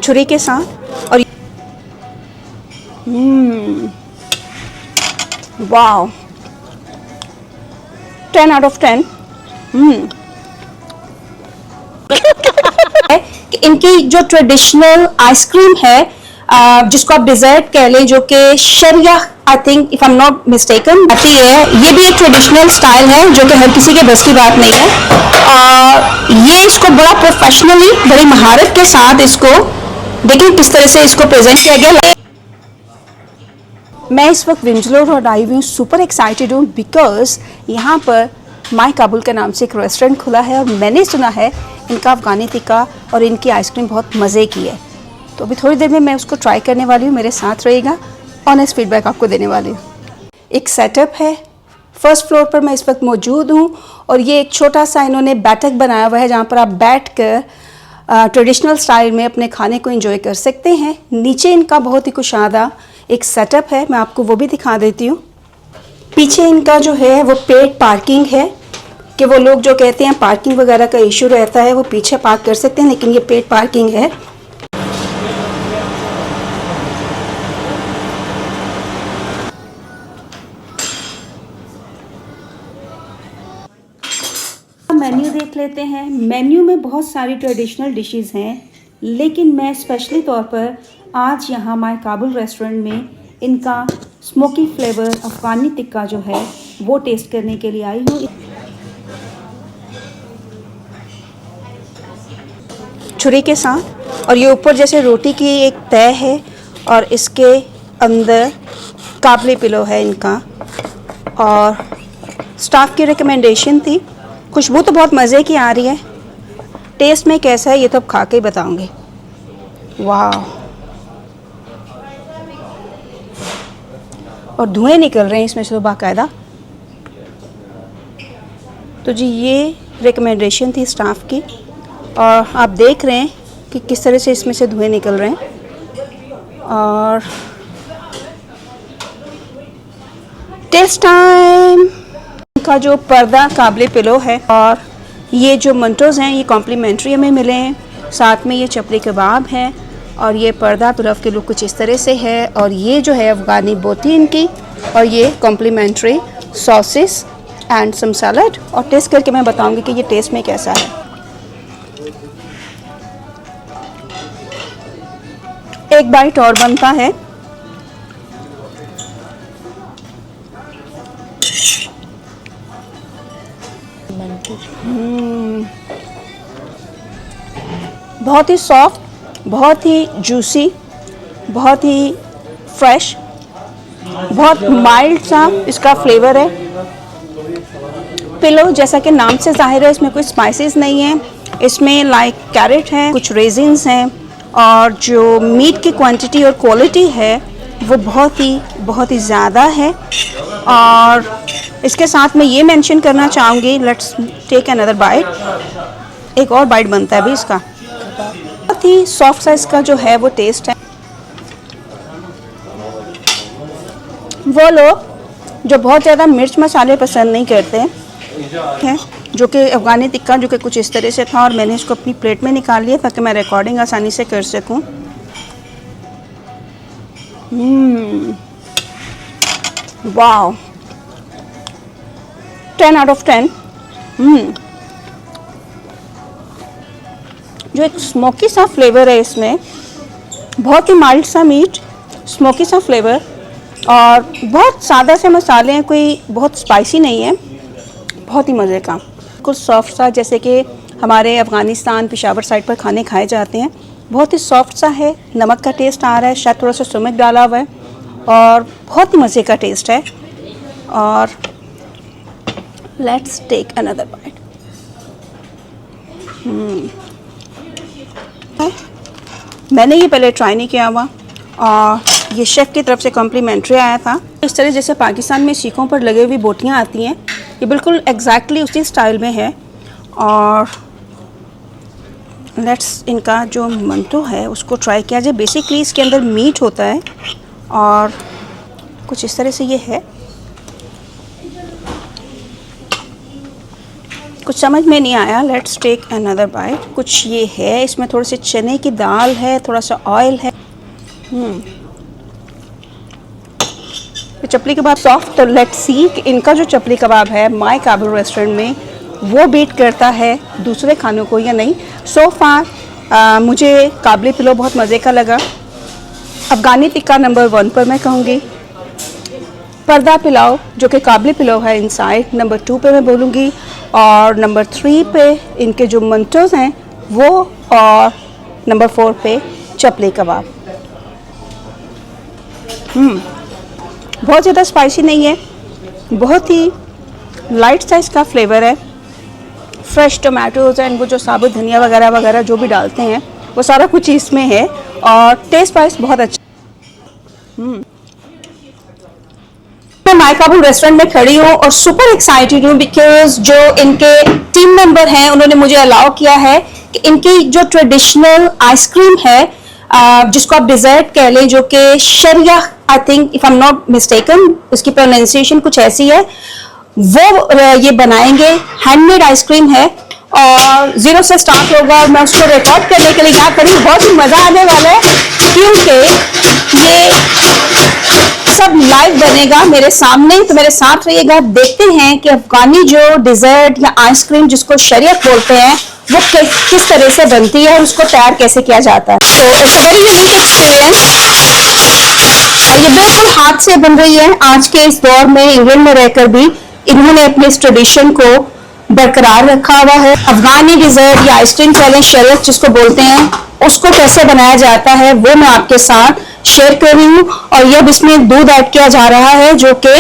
छुरी के साथ। और वाओ, 10 आउट ऑफ 10। कि इनकी जो ट्रेडिशनल आइसक्रीम है, जिसको आप डिज़र्ट कह लें, जो कि शरिया I think if I am not mistaken आती है, ये भी एक ट्रेडिशनल स्टाइल है जो कि हर किसी के बस की बात नहीं है। ये इसको बड़ा प्रोफेशनली, बड़ी महारत के साथ इसको देखिए किस तरह से इसको प्रेजेंट किया गया। मैं इस वक्त विंजलो रोड आई हुई हूँ, सुपर एक्साइटेड हूँ बिकॉज यहाँ पर माई काबुल के नाम से एक रेस्टोरेंट खुला है और मैंने सुना है इनका अफगानी टिक्का और इनकी आइसक्रीम बहुत मज़े की है। तो अभी थोड़ी देर में मैं उसको ट्राई करने वाली हूँ, मेरे साथ रहेगा, ऑनेस्ट फीडबैक आपको देने वाली हूँ। एक सेटअप है, फर्स्ट फ्लोर पर मैं इस वक्त मौजूद हूँ और ये एक छोटा सा इन्होंने बैठक बनाया हुआ है जहाँ पर आप बैठ कर ट्रेडिशनल स्टाइल में अपने खाने को एंजॉय कर सकते हैं। नीचे इनका बहुत ही कुशादा एक सेटअप है, मैं आपको वो भी दिखा देती हूँ। पीछे इनका जो है वो पेड पार्किंग है कि वो लोग जो कहते हैं पार्किंग वगैरह का इशू रहता है वो पीछे पार्क कर सकते हैं, लेकिन ये पेड पार्किंग है। मेन्यू देख लेते हैं। मेन्यू में बहुत सारी ट्रेडिशनल डिशेस हैं, लेकिन मैं स्पेशली तौर पर आज यहाँ माय काबुल रेस्टोरेंट में इनका स्मोकी फ्लेवर अफगानी टिक्का जो है वो टेस्ट करने के लिए आई हूँ। छुरी के साथ, और ये ऊपर जैसे रोटी की एक तय है और इसके अंदर काबली पिलो है इनका, और स्टाफ की रिकमेंडेशन थी। खुशबू तो बहुत मज़े की आ रही है, टेस्ट में कैसा है ये तो अब खा के ही बताऊंगी। वाह, और धुएं निकल रहे हैं इसमें से बाकायदा। तो जी ये रिकमेंडेशन थी स्टाफ की और आप देख रहे हैं कि किस तरह से इसमें से धुएं निकल रहे हैं। और टेस्ट टाइम का जो पर्दा काबले पिलो है और ये जो मंटोज़ हैं ये कॉम्प्लीमेंट्री हमें मिले हैं, साथ में ये चपली कबाब है और ये पर्दा तुरफ के लुक कुछ इस तरह से है, और ये जो है अफगानी बोटी इनकी, और ये complimentary sauces and some salad. और टेस्ट करके मैं बताऊंगी कि ये टेस्ट में कैसा है। एक बाइट और बनता है। बहुत ही सॉफ्ट, बहुत ही जूसी, बहुत ही फ्रेश, बहुत माइल्ड सा इसका फ्लेवर है। पिलो जैसा कि नाम से जाहिर है इसमें कोई स्पाइसेस नहीं है, इसमें लाइक कैरेट है, कुछ रेजिन्स हैं, और जो मीट की क्वांटिटी और क्वालिटी है वो बहुत ही ज़्यादा है। और इसके साथ मैं ये मेंशन करना चाहूँगी, लेट्स टेक अनदर बाइट। एक और बाइट बनता है अभी इसका। बहुत ही सॉफ्ट सा इसका जो है वो टेस्ट है। वो लोग जो बहुत ज़्यादा मिर्च मसाले पसंद नहीं करते हैं, जो कि अफगानी टिक्का जो कि कुछ इस तरह से था, और मैंने इसको अपनी प्लेट में निकाल लिया ताकि मैं रिकॉर्डिंग आसानी से कर सकूं। Wow, 10 out of 10। जो एक स्मोकी सा फ्लेवर है इसमें, बहुत ही माइल्ड सा मीट, स्मोकी सा फ्लेवर, और बहुत सादा से मसाले हैं, कोई बहुत स्पाइसी नहीं है, बहुत ही मज़े का, कुछ सॉफ्ट सा जैसे कि हमारे अफ़गानिस्तान पेशावर साइड पर खाने खाए जाते हैं। बहुत ही सॉफ्ट सा है, नमक का टेस्ट आ रहा है, शायद थोड़ा सा सुमक डाला हुआ है, और बहुत ही मज़े का टेस्ट है। और लेट्स टेक अनदर बाइट। मैंने ये पहले ट्राई नहीं किया हुआ और ये शेफ़ की तरफ से कॉम्प्लीमेंट्री आया था। इस तरह जैसे पाकिस्तान में सीखों पर लगे हुई बोटियाँ आती हैं, ये बिल्कुल एग्जैक्टली उसी स्टाइल में है। और लेट्स इनका जो मंटो है उसको ट्राई किया जाए। बेसिकली इसके अंदर मीट होता है और कुछ इस तरह से ये है। कुछ समझ में नहीं आया। Let's take another bite. कुछ ये है, इसमें थोड़े से चने की दाल है, थोड़ा सा ऑयल है। चपली कबाब सॉफ्ट। लेट्स सी कि इनका जो चपली कबाब है माय काबुल रेस्टोरेंट में वो बीट करता है दूसरे खानों को या नहीं। सो फार मुझे काबली पिलो बहुत मज़े का लगा। अफ़गानी टिक्का नंबर 1 पर मैं कहूँगी। पर्दा पिलाओ जो कि काबली पिलो है इनसाइड, नंबर 2 पे मैं बोलूँगी। और नंबर 3 पे इनके जो मंटोज़ हैं वो, और नंबर 4 पे चपली कबाब। बहुत ज़्यादा स्पाइसी नहीं है, बहुत ही लाइट साइज़ का फ्लेवर है। फ्रेश टोमेटोज़ एंड वो जो साबुत धनिया वगैरह वगैरह जो भी डालते हैं वो सारा कुछ इसमें है, और टेस्ट वाइज बहुत अच्छा। मैं माय काबुल रेस्टोरेंट में खड़ी हूँ और सुपर एक्साइटेड हूँ बिकॉज जो इनके टीम मेंबर हैं उन्होंने मुझे अलाउ किया है कि इनकी जो ट्रेडिशनल आइसक्रीम है, जिसको आप डिज़र्ट कह लें, जो कि शरिया, I think if I am not mistaken, उसकी प्रोनाउंसिएशन कुछ ऐसी है, वो ये बनाएंगे। हैंडमेड आइसक्रीम है और 0 से स्टार्ट होगा। और मैं उसको रिकॉर्ड करने के लिए यहाँ खड़ी हूँ। बहुत ही मज़ा आने वाला है क्योंकि ये सब लाइव बनेगा मेरे सामने, तो मेरे साथ रहिएगा। देखते हैं कि अफगानी जो डिज़र्ट या आइसक्रीम जिसको शरीयत बोलते हैं वो किस तरह से बनती है और उसको तैयार कैसे किया जाता है। तो इट्स वेरी यूनिक एक्सपीरियंस। और ये बिल्कुल हाथ से बन रही है। आज के इस दौर में इंग्लैंड में रहकर भी इन्होंने अपने इस ट्रेडिशन को बरकरार रखा हुआ है। अफगानी डिज़र्ट या आइसक्रीम कह लें, शरीयत जिसको बोलते हैं, उसको कैसे बनाया जाता है वो मैं आपके साथ शेयर कर रही हूँ। और ये अब इसमें दूध ऐड किया जा रहा है जो कि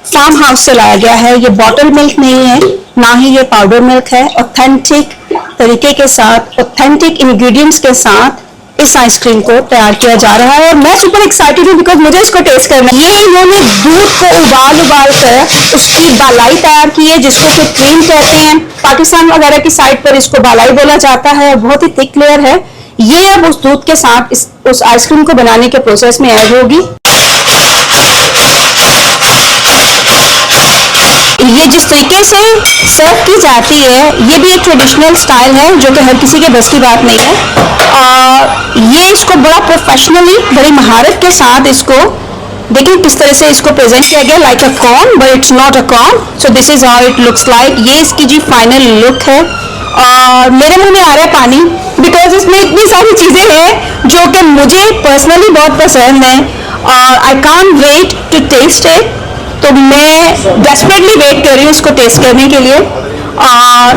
फार्म हाउस से लाया गया है। ये बॉटल मिल्क नहीं है, ना ही ये पाउडर मिल्क है। ऑथेंटिक तरीके के साथ, ऑथेंटिक इंग्रेडिएंट्स के साथ इस आइसक्रीम को तैयार किया जा रहा है और मैं सुपर एक्साइटेड हूँ बिकॉज मुझे इसको टेस्ट करना है। ये इन्होंने दूध को उबाल कर उसकी बालाई तैयार की है जिसको कि क्रीम कहते हैं। पाकिस्तान वगैरह की साइड पर इसको बालाई बोला जाता है। बहुत ही थिक लेयर है। ये अब उस दूध के साथ उस आइसक्रीम को बनाने के प्रोसेस में ऐड होगी। ये जिस तरीके से सर्व की जाती है ये भी एक ट्रेडिशनल स्टाइल है जो कि हर किसी के बस की बात नहीं है। और ये इसको बड़ा प्रोफेशनली, बड़ी महारत के साथ इसको देखिए किस तरह से इसको प्रेजेंट किया गया, like a corn but it's not a corn. So this is how it looks like. ये इसकी जी फाइनल लुक है और मेरे मुंह में आ रहा है पानी बिकॉज इसमें इतनी सारी चीज़ें हैं जो कि मुझे पर्सनली बहुत पसंद हैं और I can't wait to taste it. तो मैं डेस्परेटली वेट कर रही हूँ इसको टेस्ट करने के लिए। और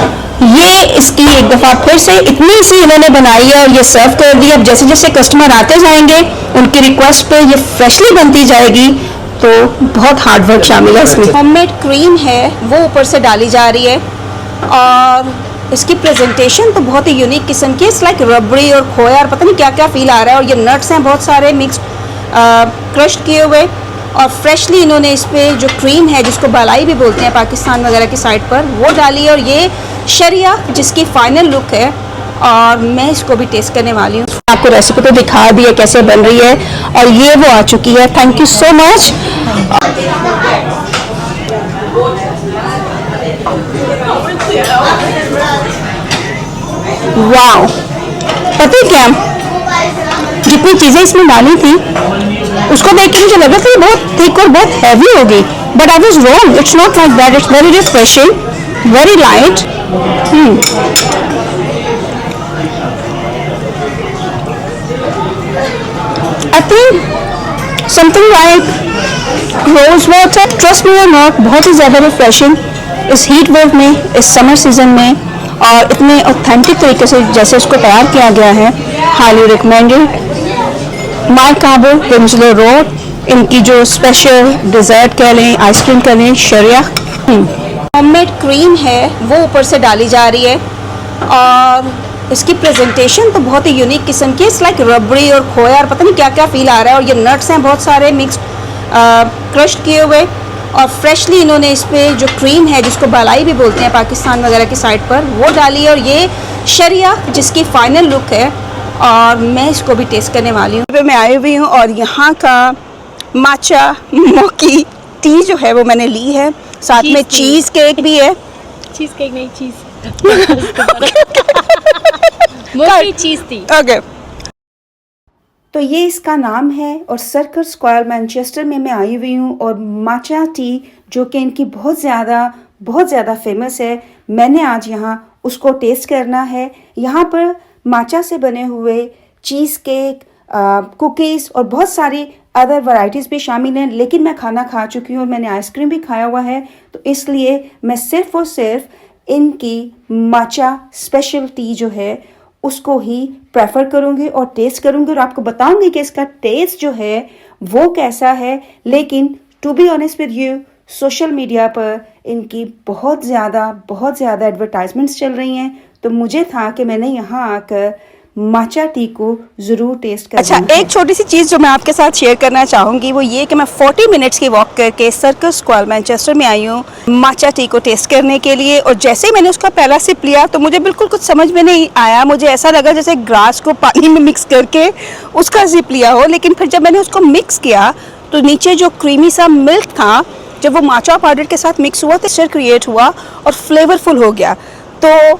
ये इसकी एक दफ़ा फिर से इतनी सी इन्होंने बनाई है और ये सर्व कर दी। अब जैसे जैसे कस्टमर आते जाएंगे उनकी रिक्वेस्ट पे ये फ्रेशली बनती जाएगी। तो बहुत हार्ड वर्क शामिल है इसमें। होममेड क्रीम है वो ऊपर से डाली जा रही है और इसकी प्रेजेंटेशन तो बहुत ही यूनिक किस्म की। इट्स लाइक रबड़ी और खोया और पता नहीं क्या क्या फील आ रहा है। और ये नट्स हैं बहुत सारे मिक्स क्रश किए हुए और फ्रेशली इन्होंने इस पर जो क्रीम है जिसको बालाई भी बोलते हैं पाकिस्तान वगैरह की साइड पर, वो डाली है। और ये शरिया जिसकी फाइनल लुक है और मैं इसको भी टेस्ट करने वाली हूँ। आपको रेसिपी तो दिखा दी है कैसे बन रही है और ये वो आ चुकी है। Thank you so much. Wow, पता है क्या, जितनी चीज़ें इसमें डाली थी उसको देख के मुझे लगा था ये बहुत थिक और बहुत हैवी होगी, but I was wrong. It's not like that. It's very refreshing, very light. I think something like rose water, trust me or not, बहुत ही ज़्यादा रिफ्रेशिंग इस हीट वेव में, इस समर सीजन में। और इतने ऑथेंटिक तरीके से जैसे इसको तैयार किया गया है, highly recommended. My Kabul Winslow Road, इनकी जो स्पेशल डिज़र्ट कह लें, आइसक्रीम कह लें, शरिया होममेड क्रीम है वो ऊपर से डाली जा रही है और इसकी प्रेजेंटेशन तो बहुत ही यूनिक किस्म की। इट्स लाइक रबड़ी और खोया और पता नहीं क्या क्या फील आ रहा है। और ये नट्स हैं बहुत सारे मिक्स क्रश किए हुए और फ्रेशली इन्होंने इस पर जो क्रीम है जिसको बालाई भी बोलते हैं पाकिस्तान वगैरह की साइड पर, वो डाली है। और ये शरिया जिसकी फाइनल लुक है और मैं इसको भी टेस्ट करने वाली हूँ। मैं आई हुई हूँ और यहाँ का माचा मोकी टी जो है वो मैंने ली है, साथ में चीज़ केक भी है। चीज़ केक नहीं, चीज़ मोस्टली चीज़ थी। ओके, तो ये इसका नाम है और सर्कल स्क्वायर मैनचेस्टर में मैं आई हुई हूँ और माचा टी जो कि इनकी बहुत ज़्यादा फेमस है, मैंने आज यहाँ उसको टेस्ट करना है। यहाँ पर माचा से बने हुए चीज़ केक, कुकीज़ और बहुत सारी अदर वैरायटीज़ भी शामिल हैं, लेकिन मैं खाना खा चुकी हूँ और मैंने आइसक्रीम भी खाया हुआ है, तो इसलिए मैं सिर्फ और सिर्फ इनकी माचा स्पेशल टी जो है उसको ही प्रेफर करूँगी और टेस्ट करूँगी और आपको बताऊँगी कि इसका टेस्ट जो है वो कैसा है। लेकिन to be honest with you, social media पर इनकी बहुत ज़्यादा एडवर्टाइजमेंट्स चल रही हैं, तो मुझे था कि मैंने यहाँ आकर माचा टी को ज़रूर टेस्ट करना। अच्छा, एक छोटी सी चीज़ जो मैं आपके साथ शेयर करना चाहूँगी वो ये कि मैं 40 मिनट्स की वॉक करके सर्कल स्क्वायर मैनचेस्टर में आई हूँ माचा टी को टेस्ट करने के लिए, और जैसे ही मैंने उसका पहला सिप लिया तो मुझे बिल्कुल कुछ समझ में नहीं आया। मुझे ऐसा लगा जैसे ग्रास को पानी में मिक्स करके उसका सिप लिया हो, लेकिन फिर जब मैंने उसको मिक्स किया तो नीचे जो क्रीमी सा मिल्क था, जब वो माचा पाउडर के साथ मिक्स हुआ तो टेक्सचर क्रिएट हुआ और फ्लेवरफुल हो गया। तो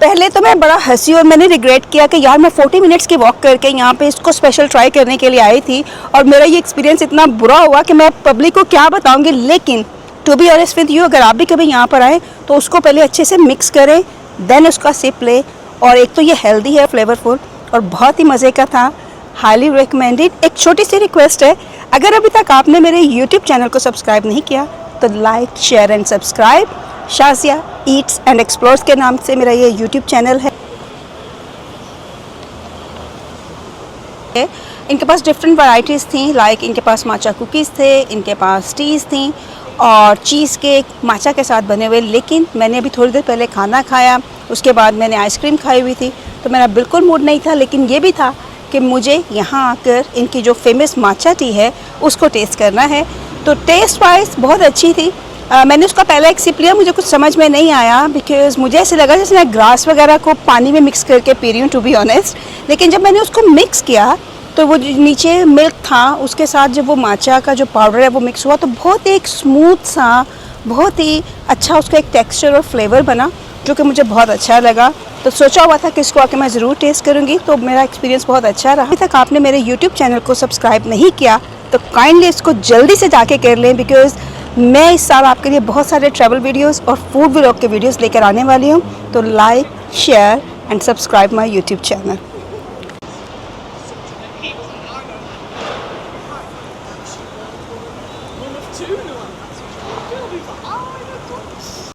पहले तो मैं बड़ा हंसी और मैंने रिग्रेट किया कि यार मैं 40 मिनट्स की वॉक करके यहाँ पे इसको स्पेशल ट्राई करने के लिए आई थी और मेरा ये एक्सपीरियंस इतना बुरा हुआ कि मैं पब्लिक को क्या बताऊँगी। लेकिन to be honest with you, अगर आप भी कभी यहाँ पर आएँ तो उसको पहले अच्छे से मिक्स करें, देन उसका सिप ले। और एक तो ये हेल्दी है, फ्लेवरफुल और बहुत ही मज़े का था, हाईली रिकमेंडेड। एक छोटी सी रिक्वेस्ट है, अगर अभी तक आपने मेरे यूट्यूब चैनल को सब्सक्राइब नहीं किया तो like, share and subscribe. Shazia Yeats and explores के नाम से मेरा ये यूट्यूब चैनल है। इनके पास डिफरेंट वैरायटीज़ थी, लाइक इनके पास माचा कुकीज़ थे, इनके पास टीज़ थी और चीज़ केक माचा के साथ बने हुए। लेकिन मैंने अभी थोड़ी देर पहले खाना खाया, उसके बाद मैंने आइसक्रीम खाई हुई थी, तो मेरा बिल्कुल मूड नहीं था। लेकिन ये भी था कि मुझे यहाँ आकर इनकी जो फेमस माचा टी है उसको टेस्ट करना है। तो टेस्ट वाइज बहुत अच्छी थी। मैंने उसका पहला एक सिप लिया, मुझे कुछ समझ में नहीं आया बिकॉज़ मुझे ऐसे लगा जैसे मैं ग्रास वगैरह को पानी में मिक्स करके पी रही हूँ, टू बी ऑनेस्ट। लेकिन जब मैंने उसको मिक्स किया तो वो जो नीचे मिल्क था उसके साथ जब वो माचा का जो पाउडर है वो मिक्स हुआ तो बहुत एक स्मूथ सा, बहुत ही अच्छा उसका एक टेक्सचर और फ्लेवर बना, जो कि मुझे बहुत अच्छा लगा। तो सोचा हुआ था कि इसको आके मैं ज़रूर टेस्ट करूँगी, तो मेरा एक्सपीरियंस बहुत अच्छा रहा। अभी तक आपने मेरे यूट्यूब चैनल को सब्सक्राइब नहीं किया तो काइंडली इसको जल्दी से जाके कर लें, बिकॉज़ मैं इस साल आपके लिए बहुत सारे ट्रैवल वीडियोस और फूड व्लॉग के वीडियोस लेकर आने वाली हूँ। तो like, share and subscribe my YouTube channel.